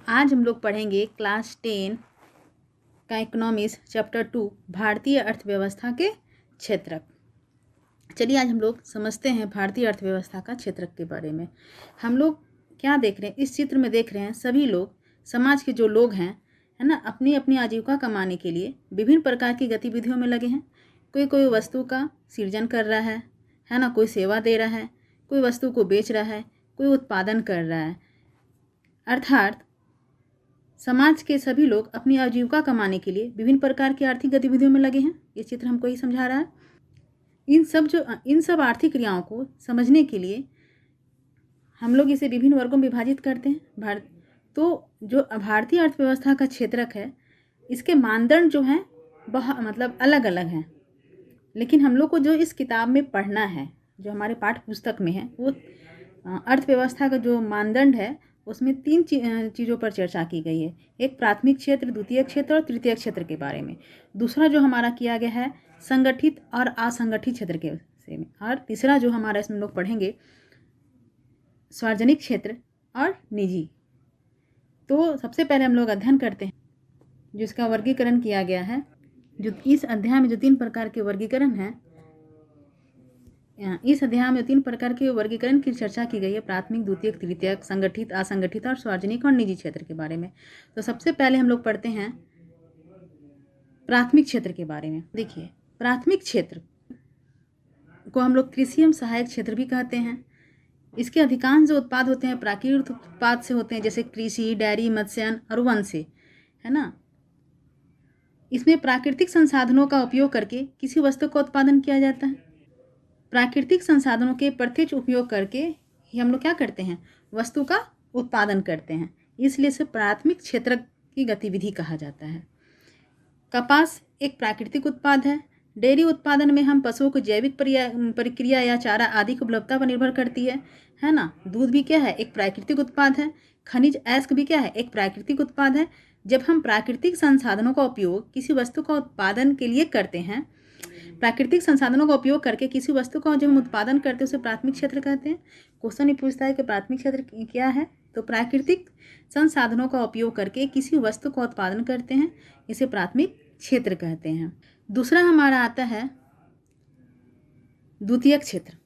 आज हम लोग पढ़ेंगे क्लास 10 का इकोनॉमिक्स चैप्टर 2 भारतीय अर्थव्यवस्था के क्षेत्रक। चलिए आज हम लोग समझते हैं भारतीय अर्थव्यवस्था का क्षेत्रक के बारे में। हम लोग क्या देख रहे हैं, इस चित्र में देख रहे हैं सभी लोग, समाज के जो लोग हैं, है ना, अपनी अपनी आजीविका कमाने के लिए विभिन्न प्रकार की गतिविधियों में लगे हैं। कोई कोई वस्तु का सृजन कर रहा है ना, कोई सेवा दे रहा है, कोई वस्तु को बेच रहा है, कोई उत्पादन कर रहा है। अर्थात समाज के सभी लोग अपनी आजीविका कमाने के लिए विभिन्न प्रकार की आर्थिक गतिविधियों में लगे हैं। ये चित्र हमको यही समझा रहा है। इन सब आर्थिक क्रियाओं को समझने के लिए हम लोग इसे विभिन्न वर्गों में विभाजित करते हैं। तो जो भारतीय अर्थव्यवस्था का क्षेत्रक है, इसके मानदंड जो हैं बहुत अलग अलग हैं। लेकिन हम लोग को जो इस किताब में पढ़ना है, जो हमारे पाठ्य पुस्तक में है, वो अर्थव्यवस्था का जो मानदंड है उसमें 3 चीज़ों पर चर्चा की गई है। एक प्राथमिक क्षेत्र, द्वितीय क्षेत्र और तृतीय क्षेत्र के बारे में। दूसरा जो हमारा किया गया है संगठित और असंगठित क्षेत्र के विषय में। और तीसरा जो हमारा इसमें लोग पढ़ेंगे सार्वजनिक क्षेत्र और निजी। तो सबसे पहले हम लोग अध्ययन करते हैं जिसका वर्गीकरण किया गया है। जो इस अध्याय में जो 3 प्रकार के वर्गीकरण हैं, इस अध्याय में 3 प्रकार के वर्गीकरण की चर्चा की गई है। प्राथमिक, द्वितीयक, तृतीयक, संगठित, असंगठित और सार्वजनिक और निजी क्षेत्र के बारे में। तो सबसे पहले हम लोग पढ़ते हैं प्राथमिक क्षेत्र के बारे में। देखिए, प्राथमिक क्षेत्र को हम लोग कृषि एवं सहायक क्षेत्र भी कहते हैं। इसके अधिकांश जो उत्पाद होते हैं प्राकृतिक उत्पाद से होते हैं, जैसे कृषि, डेयरी, मत्स्यन और वन से, है ना। इसमें प्राकृतिक संसाधनों का उपयोग करके किसी वस्तु का उत्पादन किया जाता है। प्राकृतिक संसाधनों के प्रत्यक्ष उपयोग करके ही हम लोग क्या करते हैं, वस्तु का उत्पादन करते हैं। इसलिए इसे प्राथमिक क्षेत्र की गतिविधि कहा जाता है। कपास एक प्राकृतिक उत्पाद है। डेयरी उत्पादन में हम पशुओं को जैविक प्रक्रिया या चारा आदि की उपलब्धता पर निर्भर करती है ना। दूध भी क्या है, एक प्राकृतिक उत्पाद है। खनिज अयस्क भी क्या है, एक प्राकृतिक उत्पाद है। जब हम प्राकृतिक संसाधनों का उपयोग किसी वस्तु का उत्पादन के लिए करते हैं, प्राकृतिक संसाधनों का उपयोग करके किसी वस्तु का जब हम उत्पादन करते हैं उसे प्राथमिक क्षेत्र कहते हैं। क्वेश्चन ये पूछता है कि प्राथमिक क्षेत्र क्या है, तो प्राकृतिक संसाधनों का उपयोग करके किसी वस्तु का उत्पादन करते हैं, इसे प्राथमिक क्षेत्र कहते हैं। दूसरा हमारा आता है द्वितीयक क्षेत्र।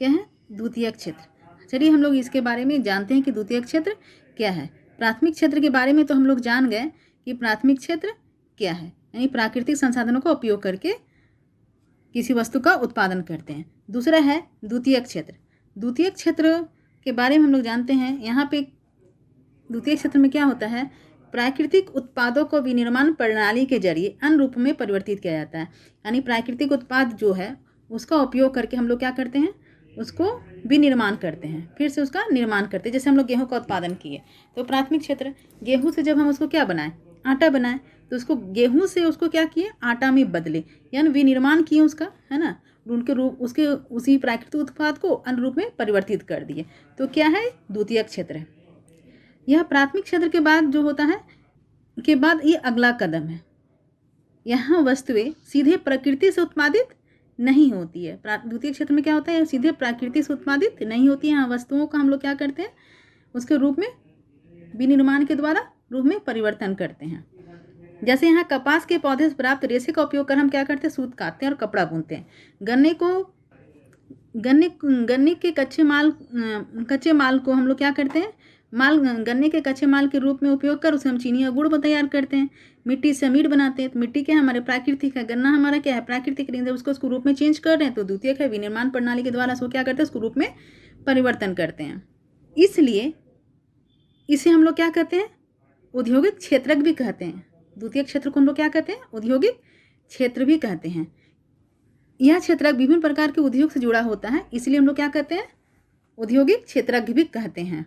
क्या है, द्वितीयक क्षेत्र। चलिए हम लोग इसके बारे में जानते हैं कि द्वितीयक क्षेत्र क्या है। प्राथमिक क्षेत्र के बारे में तो हम लोग जान गए कि प्राथमिक क्षेत्र क्या है, यानी प्राकृतिक संसाधनों का उपयोग करके किसी वस्तु का उत्पादन करते हैं। दूसरा है द्वितीयक क्षेत्र। द्वितीयक क्षेत्र के बारे में हम लोग जानते हैं, यहाँ पे द्वितीयक क्षेत्र में क्या होता है, प्राकृतिक उत्पादों को विनिर्माण प्रणाली के जरिए अन्य रूप में परिवर्तित किया जाता है। यानी प्राकृतिक उत्पाद जो है उसका उपयोग करके हम लोग क्या करते हैं, उसको विनिर्माण करते हैं, फिर से उसका निर्माण करते हैं। जैसे हम लोग गेहूँ का उत्पादन किए तो प्राथमिक क्षेत्र, गेहूँ से जब हम उसको क्या बनाएं, आटा बनाएं, तो उसको गेहूँ से उसको क्या किए, आटा में बदले, यानी विनिर्माण किए उसका, है ना। उनके रूप उसके उसी प्राकृतिक उत्पाद को अन्य रूप में परिवर्तित कर दिए। तो क्या है, द्वितीयक क्षेत्र है। यह प्राथमिक क्षेत्र के बाद जो होता है के बाद ये अगला कदम है। यहाँ वस्तुएं सीधे प्रकृति से उत्पादित नहीं होती है। द्वितीय क्षेत्र में क्या होता है, सीधे प्रकृति से उत्पादित नहीं होती है। यहाँ वस्तुओं का हम लोग क्या करते हैं, उसके रूप में विनिर्माण के द्वारा रूप में परिवर्तन करते हैं। जैसे यहाँ कपास के पौधे से प्राप्त रेशे का उपयोग कर हम क्या करते हैं, सूत काटते हैं और कपड़ा बुनते हैं। गन्ने के कच्चे माल को हम लोग क्या करते हैं, गन्ने के कच्चे माल के रूप में उपयोग कर उसे हम चीनी या गुड़ तैयार करते हैं। मिट्टी से अमीर बनाते हैं। तो मिट्टी क्या है, हमारे प्राकृतिक है। गन्ना हमारा क्या है, प्राकृतिक नहीं है, उसको रूप में चेंज कर रहे हैं, तो द्वितीयक है। विनिर्माण प्रणाली के द्वारा उसको क्या करते हैं, उसको रूप में परिवर्तन करते हैं। इसलिए इसे हम लोग क्या कहते हैं, औद्योगिक क्षेत्रक भी कहते हैं। द्वितीयक क्षेत्र को हम लोग क्या कहते हैं, औद्योगिक क्षेत्र भी कहते हैं। यह क्षेत्रक विभिन्न प्रकार के उद्योग से जुड़ा होता है, इसलिए हम लोग क्या कहते हैं, औद्योगिक क्षेत्रक भी कहते हैं।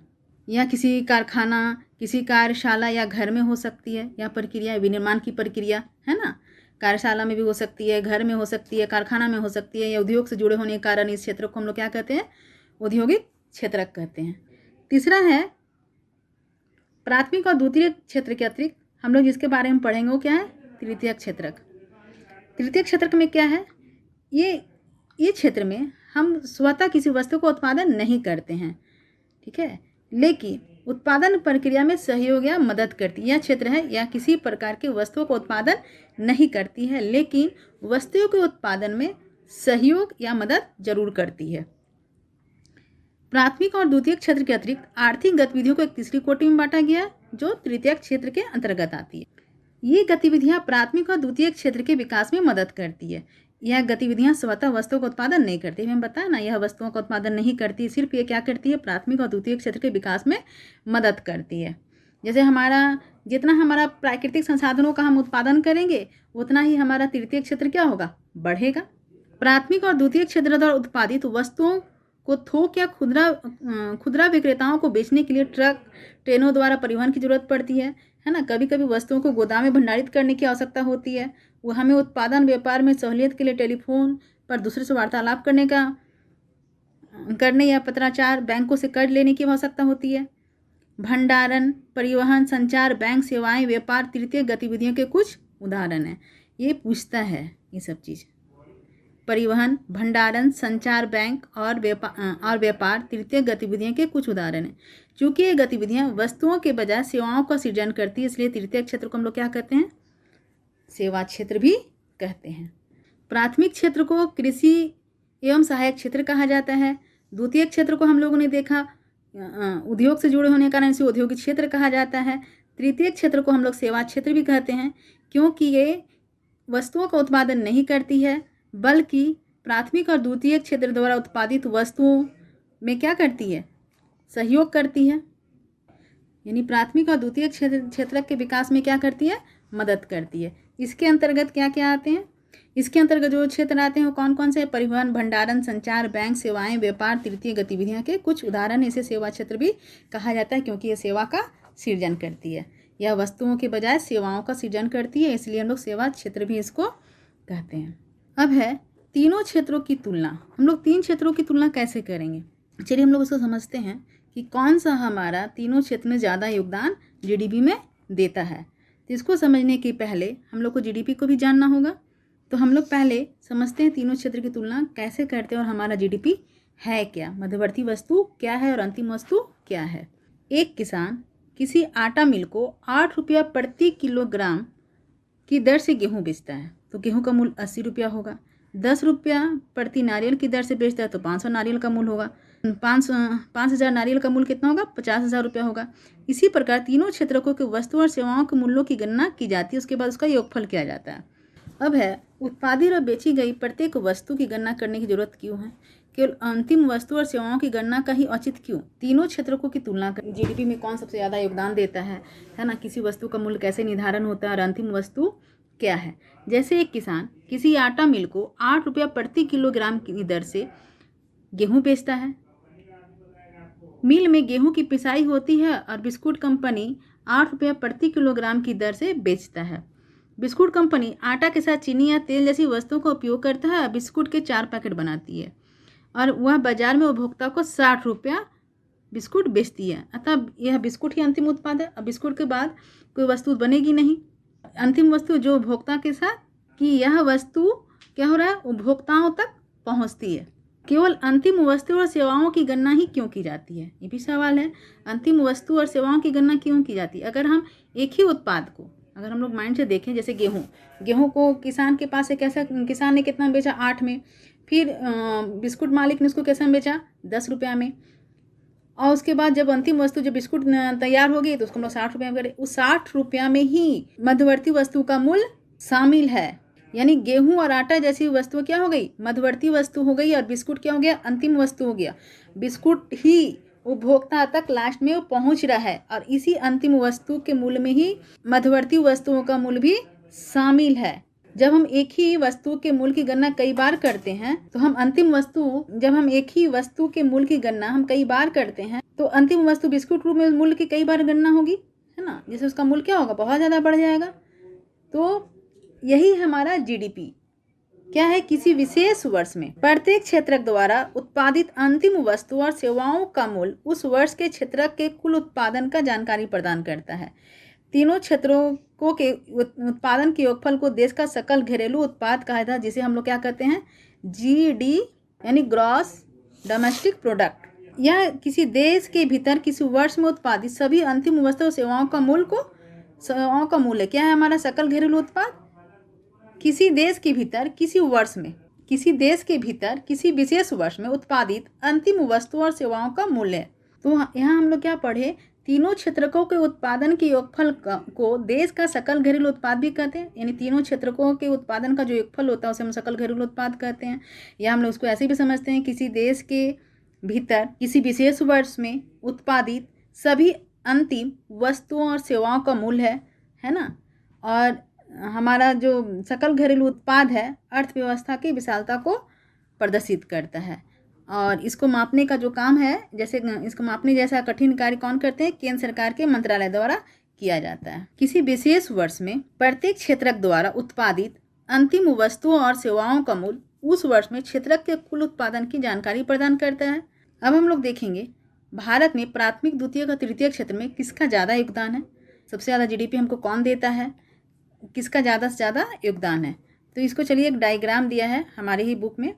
यह किसी कारखाना, किसी कार्यशाला या घर में हो सकती है। यह प्रक्रिया विनिर्माण की प्रक्रिया है ना, कार्यशाला में भी हो सकती है, घर में हो सकती है, कारखाना में हो सकती है। या उद्योग से जुड़े होने के कारण इस क्षेत्र को हम लोग क्या कहते हैं, औद्योगिक क्षेत्रक कहते हैं। तीसरा है प्राथमिक और द्वितीय क्षेत्र के अतिरिक्त हम लोग जिसके बारे में पढ़ेंगे वो क्या है, तृतीयक क्षेत्रक। तृतीयक क्षेत्रक में क्या है, ये क्षेत्र में हम स्वतः किसी वस्तु का उत्पादन नहीं करते हैं, ठीक है। लेकिन उत्पादन प्रक्रिया में सहयोग या मदद करती है। यह क्षेत्र है या किसी प्रकार की वस्तुओं का उत्पादन नहीं करती है, लेकिन वस्तुओं के उत्पादन में सहयोग या मदद जरूर करती है। प्राथमिक और द्वितीयक क्षेत्र के अतिरिक्त आर्थिक गतिविधियों को एक तीसरी कोटि में बांटा गया जो तृतीयक क्षेत्र के अंतर्गत आती है। ये गतिविधियां प्राथमिक और द्वितीयक क्षेत्र के विकास में मदद करती है। यह गतिविधियां स्वतः वस्तुओं का उत्पादन नहीं करती। हमें बताया ना, यह वस्तुओं का उत्पादन नहीं करती, सिर्फ ये क्या करती है, प्राथमिक और द्वितीयक क्षेत्र के विकास में मदद करती है। जैसे जितना हमारा प्राकृतिक संसाधनों का हम उत्पादन करेंगे उतना ही हमारा तृतीयक क्षेत्र क्या होगा, बढ़ेगा। प्राथमिक और द्वितीयक क्षेत्र द्वारा उत्पादित वस्तुओं को थोक या खुदरा विक्रेताओं को बेचने के लिए ट्रक, ट्रेनों द्वारा परिवहन की जरूरत पड़ती है ना। कभी कभी वस्तुओं को गोदाम में भंडारित करने की आवश्यकता होती है। वो हमें उत्पादन व्यापार में सहूलियत के लिए टेलीफोन पर दूसरे से वार्तालाप करने या पत्राचार, बैंकों से कर्ज लेने की आवश्यकता होती है। भंडारण, परिवहन, संचार, बैंक सेवाएं, व्यापार तृतीय गतिविधियों के कुछ उदाहरण हैं। ये पूछता है ये सब चीज़। परिवहन, भंडारण, संचार, बैंक और व्यापार तृतीय गतिविधियों के कुछ उदाहरण हैं। चूँकि ये गतिविधियाँ वस्तुओं के बजाय सेवाओं का सृजन करती है, इसलिए तृतीय क्षेत्र को हम लोग क्या कहते हैं, सेवा क्षेत्र भी कहते हैं। प्राथमिक क्षेत्र को कृषि एवं सहायक क्षेत्र कहा जाता है। द्वितीय क्षेत्र को हम लोगों ने देखा उद्योग से जुड़े होने के कारण इसे औद्योगिक क्षेत्र कहा जाता है। तृतीय क्षेत्र को हम लोग सेवा क्षेत्र भी कहते हैं, क्योंकि ये वस्तुओं का उत्पादन नहीं करती है, बल्कि प्राथमिक और द्वितीय क्षेत्र द्वारा उत्पादित वस्तुओं में क्या करती है, सहयोग करती है। यानी प्राथमिक और द्वितीय क्षेत्र के विकास में क्या करती है, मदद करती है। इसके अंतर्गत क्या क्या आते हैं, इसके अंतर्गत जो क्षेत्र आते हैं वो कौन कौन से, परिवहन, भंडारण, संचार, बैंक सेवाएं, व्यापार तृतीय गतिविधियां के कुछ उदाहरण। इसे सेवा क्षेत्र भी कहा जाता है, क्योंकि ये सेवा का सृजन करती है। यह वस्तुओं के बजाय सेवाओं का सृजन करती है, इसलिए हम लोग सेवा क्षेत्र भी इसको कहते हैं। अब है तीनों क्षेत्रों की तुलना। हम लोग तीन क्षेत्रों की तुलना कैसे करेंगे, चलिए हम लोग उसको समझते हैं कि कौन सा हमारा तीनों क्षेत्र में ज़्यादा योगदान जीडीपी में देता है। तो इसको समझने के पहले हम लोग को जीडीपी को भी जानना होगा। तो हम लोग पहले समझते हैं तीनों क्षेत्र की तुलना कैसे करते हैं और हमारा जीडीपी है क्या, मध्यवर्ती वस्तु क्या है और अंतिम वस्तु क्या है। एक किसान किसी आटा मिल को 8 रुपया प्रति किलोग्राम की दर से गेहूँ बेचता है, तो गेहूँ का मूल्य 80 रुपया होगा। 10 रुपया प्रति नारियल की दर से बेचता है तो 500 नारियल का मूल्य होगा। 5,000 नारियल का मूल्य कितना होगा, 50,000 रुपया होगा। इसी प्रकार तीनों क्षेत्रकों के वस्तु और सेवाओं के मूल्यों की गणना की जाती है, उसके बाद उसका योगफल किया जाता है। अब है उत्पादित और बेची गई प्रत्येक वस्तु की गणना करने की जरूरत क्यों है, केवल अंतिम वस्तु और सेवाओं की गणना का ही औचित क्यों। तीनों क्षेत्रों की तुलना कर जीडीपी में कौन सबसे ज़्यादा योगदान देता है ना, किसी वस्तु का मूल्य कैसे निर्धारण होता है और अंतिम वस्तु क्या है। जैसे एक किसान किसी आटा मिल को 8 रुपया प्रति किलोग्राम की दर से गेहूँ बेचता है। मिल में गेहूं की पिसाई होती है और बिस्कुट कंपनी 8 रुपया प्रति किलोग्राम की दर से बेचता है। बिस्कुट कंपनी आटा के साथ चीनी या तेल जैसी वस्तुओं का उपयोग करता है, बिस्कुट के 4 पैकेट बनाती है और वह बाजार में उपभोक्ता को 60 रुपया बिस्कुट बेचती है। अतः यह बिस्कुट ही अंतिम उत्पाद है। अब बिस्कुट के बाद कोई वस्तु बनेगी नहीं। अंतिम वस्तु जो उपभोक्ता के साथ कि यह वस्तु क्या हो रहा है, उपभोक्ताओं तक पहुंचती है। केवल अंतिम वस्तु और सेवाओं की गणना ही क्यों की जाती है, ये भी सवाल है। अंतिम वस्तु और सेवाओं की गणना क्यों की जाती है। अगर हम एक ही उत्पाद को अगर हम लोग माइंड से देखें, जैसे गेहूं को किसान के पास से कैसा, किसान ने कितना बेचा 8 में, फिर बिस्कुट मालिक ने उसको कैसा बेचा 10 रुपया में, और उसके बाद जब अंतिम वस्तु जब बिस्कुट तैयार हो गई तो उसको हम लोग 60 रुपया में करें। उस 60 रुपया में ही मध्यवर्ती वस्तु का मूल्य शामिल है। यानी गेहूं और आटा जैसी वस्तु क्या हो गई, मध्यवर्ती वस्तु हो गई, और बिस्कुट क्या हो गया, अंतिम वस्तु हो गया। बिस्कुट ही उपभोक्ता तक लास्ट में वो पहुंच रहा है और इसी अंतिम वस्तु के मूल्य में ही मध्यवर्ती वस्तुओं का मूल्य भी शामिल है। जब हम एक ही वस्तु के मूल्य की गणना कई बार करते हैं तो हम अंतिम वस्तु जब हम एक ही वस्तु के मूल्य की गणना हम कई बार करते हैं तो अंतिम वस्तु बिस्कुट रूप में मूल्य की कई बार गणना होगी, है ना, जिससे उसका मूल्य क्या होगा, बहुत ज़्यादा बढ़ जाएगा। तो यही हमारा जीडीपी क्या है, किसी विशेष वर्ष में प्रत्येक क्षेत्रक द्वारा उत्पादित अंतिम वस्तु और सेवाओं का मूल्य उस वर्ष के क्षेत्रक के कुल उत्पादन का जानकारी प्रदान करता है। तीनों क्षेत्रों के उत्पादन के योगफल को देश का सकल घरेलू उत्पाद कहा जाता है, जिसे हम लोग क्या कहते हैं, जीडी यानी ग्रॉस डोमेस्टिक प्रोडक्ट। यह किसी देश के भीतर किसी वर्ष में उत्पादित सभी अंतिम वस्तु और सेवाओं का मूल्य क्या है? हमारा सकल घरेलू उत्पाद। किसी देश के भीतर किसी विशेष वर्ष में उत्पादित अंतिम वस्तु और सेवाओं का मूल्य। तो यहाँ हम लोग क्या पढ़े? तीनों क्षेत्रकों के उत्पादन के योगफल को देश का सकल घरेलू उत्पाद भी कहते हैं, यानी तीनों क्षेत्रकों के उत्पादन का जो योगफल होता है उसे हम सकल घरेलू उत्पाद कहते हैं। या हम लोग उसको ऐसे भी समझते हैं, किसी देश के भीतर किसी विशेष वर्ष में उत्पादित सभी अंतिम वस्तुओं और सेवाओं का मूल्य है ना। और हमारा जो सकल घरेलू उत्पाद है अर्थव्यवस्था की विशालता को प्रदर्शित करता है। और इसको मापने का जो काम है, जैसे इसको मापने जैसा कठिन कार्य कौन करते हैं? केंद्र सरकार के मंत्रालय द्वारा किया जाता है। किसी विशेष वर्ष में प्रत्येक क्षेत्रक द्वारा उत्पादित अंतिम वस्तुओं और सेवाओं का मूल्य उस वर्ष में क्षेत्रक के कुल उत्पादन की जानकारी प्रदान करता है। अब हम लोग देखेंगे भारत में प्राथमिक, द्वितीयक और तृतीयक क्षेत्र में किसका ज़्यादा योगदान है। सबसे ज़्यादा जीडीपी हमको कौन देता है, किसका ज़्यादा से ज़्यादा योगदान है। तो इसको चलिए एक डायग्राम दिया है हमारी ही बुक में,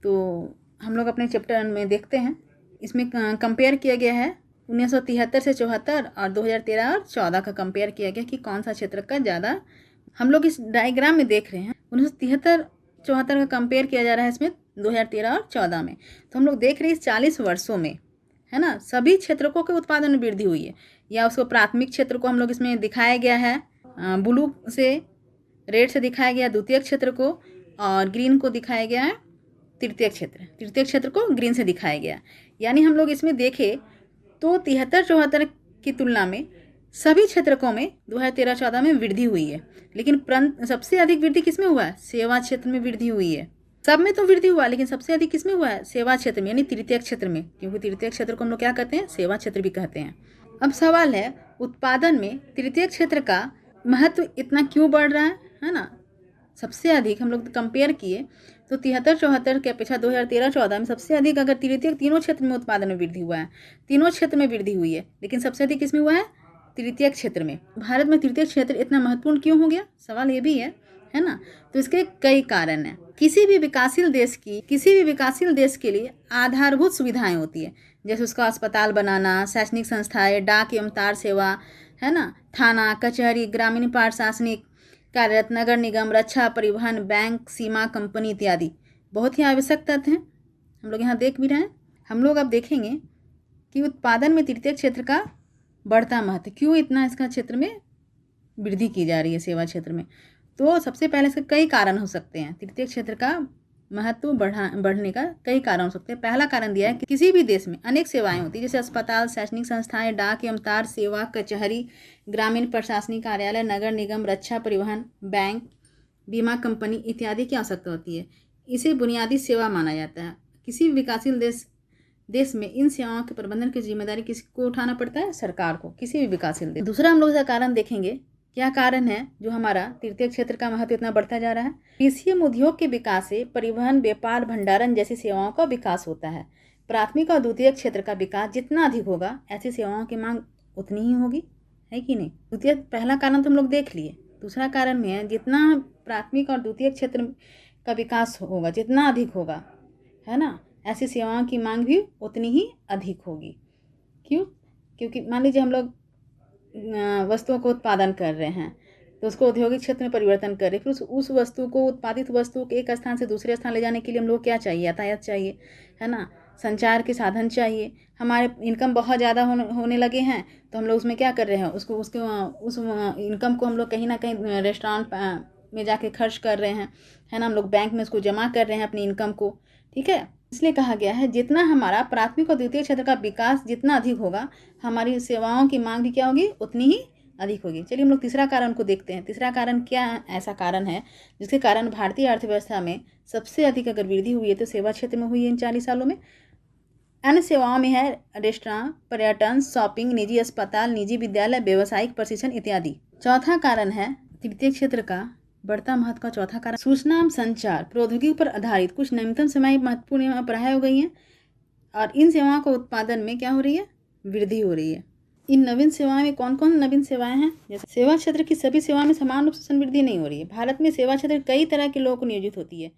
तो हम लोग अपने चैप्टर में देखते हैं। इसमें कंपेयर किया गया है 1973 से 74 और 2013 और 14 का कंपेयर किया गया कि कौन सा क्षेत्र का ज़्यादा। हम लोग इस डायग्राम में देख रहे हैं 1973-74 का कंपेयर किया जा रहा है इसमें 2013 और 14 में। तो हम लोग देख रहे हैं इस 40 वर्षों में है ना सभी क्षेत्रकों के उत्पादन में वृद्धि हुई है। या उसको प्राथमिक क्षेत्र को हम लोग इसमें दिखाया गया है ब्लू से, रेड से दिखाया गया द्वितीय क्षेत्र को, और ग्रीन को दिखाया गया है तृतीय क्षेत्र को ग्रीन से दिखाया गया। यानी हम लोग इसमें देखें तो 73-74 की तुलना में सभी क्षेत्रकों में 2013-14 में वृद्धि हुई है। लेकिन सबसे अधिक वृद्धि किसमें हुआ है? सेवा क्षेत्र में वृद्धि हुई है। सब में तो वृद्धि हुआ, लेकिन सबसे अधिक किसमें हुआ है? सेवा क्षेत्र में, यानी तृतीय क्षेत्र में, क्योंकि तृतीय क्षेत्र को हम लोग क्या कहते हैं? सेवा क्षेत्र भी कहते हैं। अब सवाल है, उत्पादन में तृतीय क्षेत्र का महत्व इतना क्यों बढ़ रहा है ना। सबसे अधिक हम लोग कंपेयर किए तो 73-74 की अपेक्षा 2013-14 में सबसे अधिक अगर तीनों क्षेत्र में उत्पादन में वृद्धि हुआ है, तीनों क्षेत्र में वृद्धि हुई है, लेकिन सबसे अधिक किसमें हुआ है? तृतीय क्षेत्र में। भारत में तृतीय क्षेत्र इतना महत्वपूर्ण क्यों हो गया? सवाल ये भी है ना। तो इसके कई कारण हैं। किसी भी विकासशील देश के लिए आधारभूत सुविधाएं होती है, जैसे उसका अस्पताल बनाना, शैक्षणिक संस्थाएं, डाक एवं तार सेवा है ना, थाना, कचहरी, ग्रामीण प्रशासनिक कार्यरत, नगर निगम, रक्षा, परिवहन, बैंक, सीमा कंपनी इत्यादि बहुत ही आवश्यक तत्व हैं। हम लोग यहाँ देख भी रहे हैं। हम लोग अब देखेंगे कि उत्पादन में तृतीय क्षेत्र का बढ़ता महत्व क्यों, इतना इसका क्षेत्र में वृद्धि की जा रही है सेवा क्षेत्र में। तो सबसे पहले इसके कई कारण हो सकते हैं। तृतीय क्षेत्र का महत्व बढ़ने का कई कारण हो सकते हैं। पहला कारण दिया है कि किसी भी देश में अनेक सेवाएं होती हैं, जैसे अस्पताल, शैक्षणिक संस्थाएं, डाक एवं तार सेवा, कचहरी, ग्रामीण प्रशासनिक कार्यालय, नगर निगम, रक्षा, परिवहन, बैंक, बीमा कंपनी इत्यादि की आवश्यकता होती है। इसे बुनियादी सेवा माना जाता है। किसी भी विकासशील देश में इन सेवाओं के प्रबंधन की जिम्मेदारी किसको उठाना पड़ता है? सरकार को, किसी भी विकासशील देश। दूसरा हम लोग इसका कारण देखेंगे, क्या कारण है जो हमारा तृतीय क्षेत्र का महत्व इतना बढ़ता जा रहा है? कृषि एवं उद्योग के विकास से परिवहन, व्यापार, भंडारण जैसी सेवाओं का विकास होता है। प्राथमिक और द्वितीय क्षेत्र का विकास जितना अधिक होगा, ऐसी सेवाओं की मांग उतनी ही होगी, है कि नहीं। पहला कारण तो हम लोग देख लिए। दूसरा कारण में है, जितना प्राथमिक और द्वितीय क्षेत्र का विकास होगा, जितना अधिक होगा, है ना, ऐसी सेवाओं की मांग भी उतनी ही अधिक होगी। क्यों? क्योंकि मान लीजिए हम लोग वस्तुओं को उत्पादन कर रहे हैं, तो उसको औद्योगिक क्षेत्र में परिवर्तन कर रहे हैं, फिर उस वस्तु को, उत्पादित वस्तु को एक स्थान से दूसरे स्थान ले जाने के लिए हम लोग क्या चाहिए? यातायात चाहिए, है ना, संचार के साधन चाहिए। हमारे इनकम बहुत ज़्यादा होने लगे हैं, तो हम लोग उसमें क्या कर रहे हैं? उस इनकम को हम लोग कहीं ना कहीं रेस्टोरेंट में जाके खर्च कर रहे हैं, है ना, हम लोग बैंक में उसको जमा कर रहे हैं अपनी इनकम को। ठीक है, इसलिए कहा गया है जितना हमारा प्राथमिक और द्वितीय क्षेत्र का विकास जितना अधिक होगा, हमारी सेवाओं की मांग भी क्या होगी? उतनी ही अधिक होगी। चलिए हम लोग तीसरा कारण को देखते हैं। तीसरा कारण क्या ऐसा कारण है जिसके कारण भारतीय अर्थव्यवस्था में सबसे अधिक अगर वृद्धि हुई है तो सेवा क्षेत्र में हुई है इन 40 सालों में। अन्य सेवाओं में है रेस्टोरेंट, पर्यटन, शॉपिंग, निजी अस्पताल, निजी विद्यालय, व्यावसायिक प्रशिक्षण इत्यादि। चौथा कारण है तृतीय क्षेत्र का बढ़ता महत्व का चौथा कारण सूचना एवं संचार प्रौद्योगिकी पर आधारित कुछ नवीनतम सेवाएं महत्वपूर्ण पढ़ाई हो गई हैं, और इन सेवाओं को उत्पादन में क्या हो रही है? वृद्धि हो रही है। इन नवीन सेवाओं में कौन कौन नवीन सेवाएं हैं? जैसे सेवा क्षेत्र की सभी सेवाओं में समान रूप से वृद्धि नहीं हो रही है। भारत में सेवा क्षेत्र कई तरह के लोगों को नियोजित होती है।